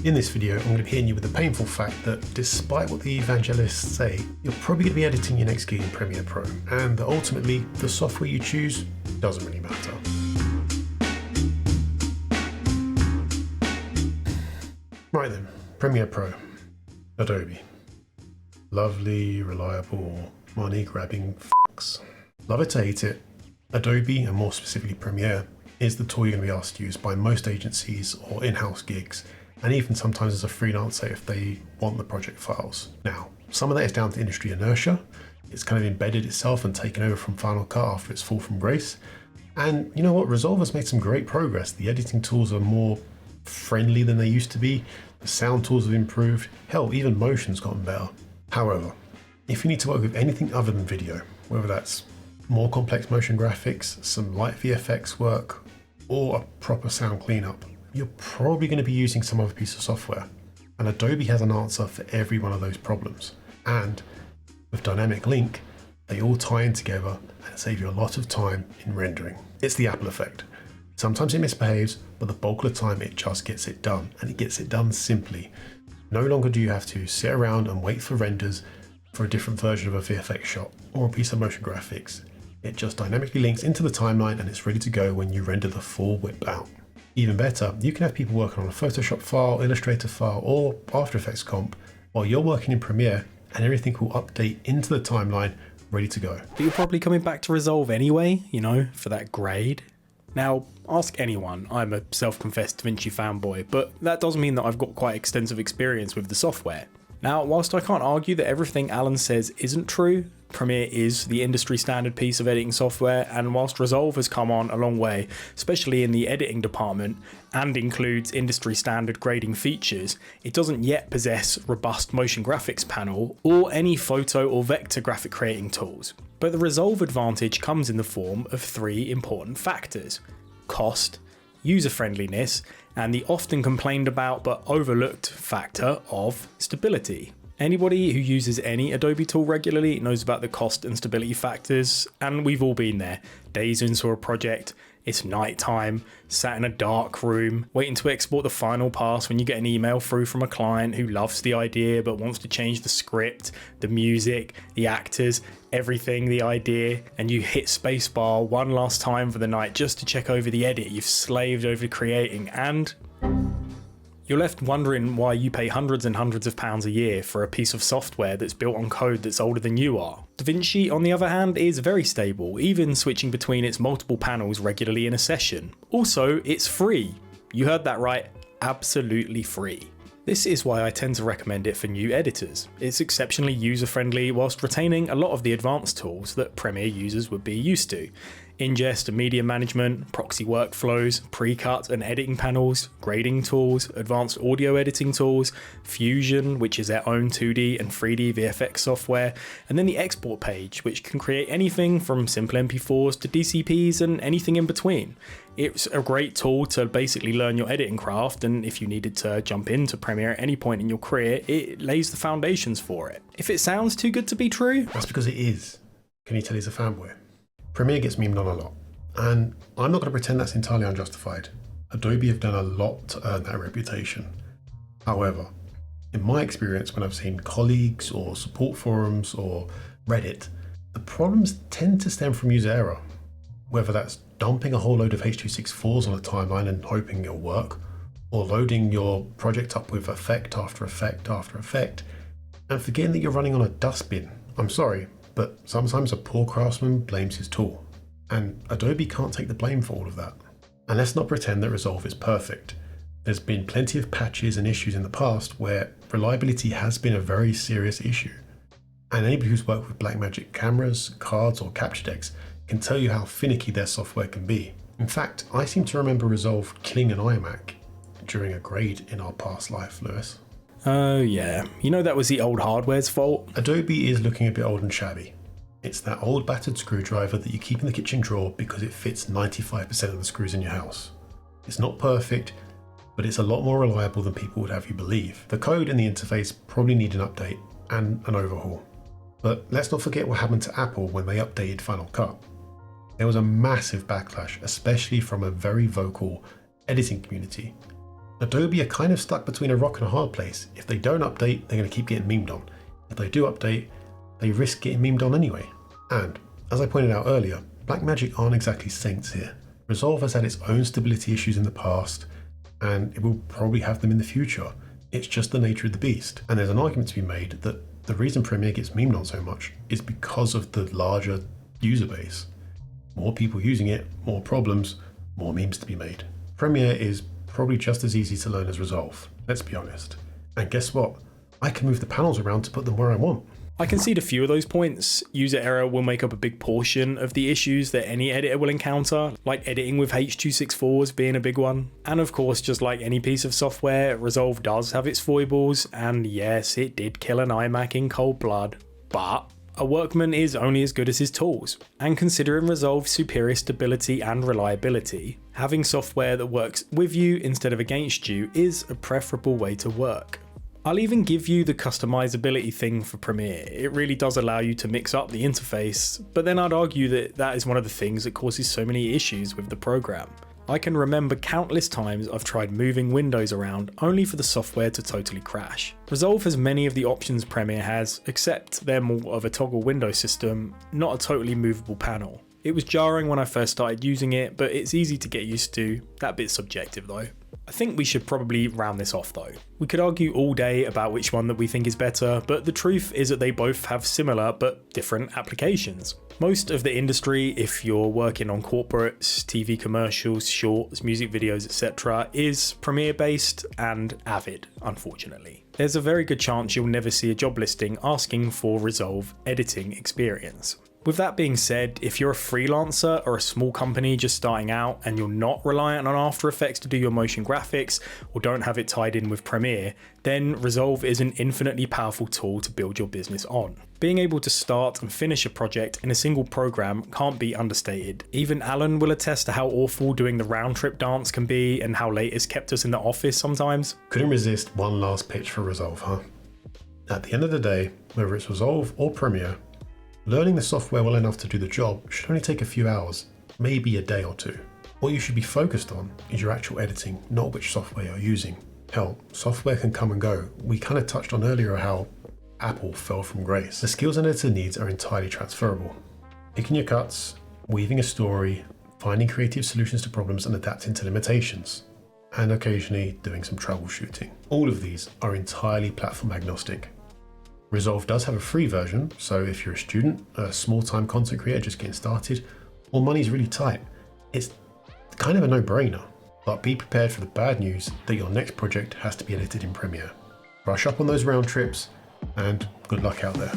In this video, I'm going to be hitting you with the painful fact that despite what the evangelists say, you're probably going to be editing your next gig in Premiere Pro, and that ultimately the software you choose doesn't really matter. Right then, Premiere Pro, Adobe. Lovely, reliable, money-grabbing f***s. Love it to hate it, Adobe, and more specifically Premiere, is the tool you're going to be asked to use by most agencies or in-house gigs, and even sometimes as a freelancer if they want the project files. Now, some of that is down to industry inertia. It's kind of embedded itself and taken over from Final Cut after its fall from grace. And you know what? Resolve has made some great progress. The editing tools are more friendly than they used to be. The sound tools have improved. Hell, even motion's gotten better. However, if you need to work with anything other than video, whether that's more complex motion graphics, some light VFX work, or a proper sound cleanup, you're probably going to be using some other piece of software. And Adobe has an answer for every one of those problems. And with Dynamic Link, they all tie in together and save you a lot of time in rendering. It's the Apple effect. Sometimes it misbehaves, but the bulk of the time it just gets it done, and it gets it done simply. No longer do you have to sit around and wait for renders for a different version of a VFX shot or a piece of motion graphics. It just dynamically links into the timeline and it's ready to go when you render the full whip out. Even better, you can have people working on a Photoshop file, Illustrator file, or After Effects comp while you're working in Premiere, and everything will update into the timeline ready to go. But you're probably coming back to Resolve anyway, you know, for that grade. Now, ask anyone. I'm a self-confessed DaVinci fanboy, but that does mean that I've got quite extensive experience with the software. Now, whilst I can't argue that everything Alan says isn't true, Premiere is the industry standard piece of editing software, and whilst Resolve has come on a long way, especially in the editing department, and includes industry standard grading features, it doesn't yet possess robust motion graphics panel or any photo or vector graphic creating tools. But the Resolve advantage comes in the form of three important factors: cost, user-friendliness, and the often complained about but overlooked factor of stability. Anybody who uses any Adobe tool regularly knows about the cost and stability factors, and we've all been there. Days into a project, it's night time, sat in a dark room, waiting to export the final pass when you get an email through from a client who loves the idea but wants to change the script, the music, the actors, everything, the idea, and you hit spacebar one last time for the night just to check over the edit you've slaved over creating, and you're left wondering why you pay hundreds and hundreds of pounds a year for a piece of software that's built on code that's older than you are. DaVinci, on the other hand, is very stable, even switching between its multiple panels regularly in a session. Also, it's free. You heard that right, absolutely free. This is why I tend to recommend it for new editors. It's exceptionally user-friendly whilst retaining a lot of the advanced tools that Premiere users would be used to. Ingest and media management, proxy workflows, pre-cut and editing panels, grading tools, advanced audio editing tools, Fusion, which is their own 2D and 3D VFX software, and then the export page, which can create anything from simple MP4s to DCPs and anything in between. It's a great tool to basically learn your editing craft, and if you needed to jump into Premiere at any point in your career, it lays the foundations for it. If it sounds too good to be true, That's because it is. Can you tell he's a fanboy? Premiere gets memed on a lot, and I'm not going to pretend that's entirely unjustified. Adobe have done a lot to earn that reputation. However, in my experience when I've seen colleagues or support forums or Reddit, the problems tend to stem from user error. Whether that's dumping a whole load of H.264s on a timeline and hoping it'll work, or loading your project up with effect after effect after effect, and forgetting that you're running on a dustbin. I'm sorry, but sometimes a poor craftsman blames his tool, and Adobe can't take the blame for all of that. And let's not pretend that Resolve is perfect. There's been plenty of patches and issues in the past where reliability has been a very serious issue. And anybody who's worked with Blackmagic cameras, cards, or capture decks can tell you how finicky their software can be. In fact, I seem to remember Resolve killing an iMac during a grade in our past life, Lewis. oh yeah, you know that was the old hardware's fault. Adobe is looking a bit old and shabby. It's that old battered screwdriver that you keep in the kitchen drawer because it fits 95% of the screws in your house. It's not perfect, but it's a lot more reliable than people would have you believe. The code and the interface probably need an update and an overhaul. But let's not forget what happened to Apple when they updated Final Cut. There was a massive backlash, especially from a very vocal editing community. Adobe are kind of stuck between a rock and a hard place. If they don't update, they're going to keep getting memed on. If they do update, they risk getting memed on anyway. And, as I pointed out earlier, Blackmagic aren't exactly saints here. Resolve has had its own stability issues in the past, and it will probably have them in the future. It's just the nature of the beast. And there's an argument to be made that the reason Premiere gets memed on so much is because of the larger user base. More people using it, more problems, more memes to be made. Premiere is probably just as easy to learn as Resolve, let's be honest. And guess what? I can move the panels around to put them where I want. I concede a few of those points. User error will make up a big portion of the issues that any editor will encounter, like editing with H.264s being a big one. And of course, just like any piece of software, Resolve does have its foibles, and yes, it did kill an iMac in cold blood. But a workman is only as good as his tools, and considering Resolve's superior stability and reliability, having software that works with you instead of against you is a preferable way to work. I'll even give you the customizability thing for Premiere. It really does allow you to mix up the interface, but then I'd argue that that is one of the things that causes so many issues with the program. I can remember countless times I've tried moving windows around only for the software to totally crash. Resolve has many of the options Premiere has, except they're more of a toggle window system, not a totally movable panel. It was jarring when I first started using it, but it's easy to get used to. That bit's subjective though. I think we should probably round this off though. We could argue all day about which one that we think is better, but the truth is that they both have similar but different applications. Most of the industry, if you're working on corporates, TV commercials, shorts, music videos, etc., is Premiere based and Avid, unfortunately. There's a very good chance you'll never see a job listing asking for Resolve editing experience. With that being said, if you're a freelancer or a small company just starting out and you're not reliant on After Effects to do your motion graphics or don't have it tied in with Premiere, then Resolve is an infinitely powerful tool to build your business on. Being able to start and finish a project in a single program can't be understated. Even Alan will attest to how awful doing the round trip dance can be and how late it's kept us in the office sometimes. Couldn't resist one last pitch for Resolve, huh? At the end of the day, whether it's Resolve or Premiere, learning the software well enough to do the job should only take a few hours, maybe a day or two. What you should be focused on is your actual editing, not which software you're using. Hell, software can come and go. We kind of touched on earlier how Apple fell from grace. The skills an editor needs are entirely transferable. Picking your cuts, weaving a story, finding creative solutions to problems and adapting to limitations, and occasionally doing some troubleshooting. All of these are entirely platform agnostic. Resolve does have a free version, so if you're a student, a small-time content creator just getting started, or money's really tight, it's kind of a no-brainer. But be prepared for the bad news that your next project has to be edited in Premiere. Brush up on those round trips, and good luck out there.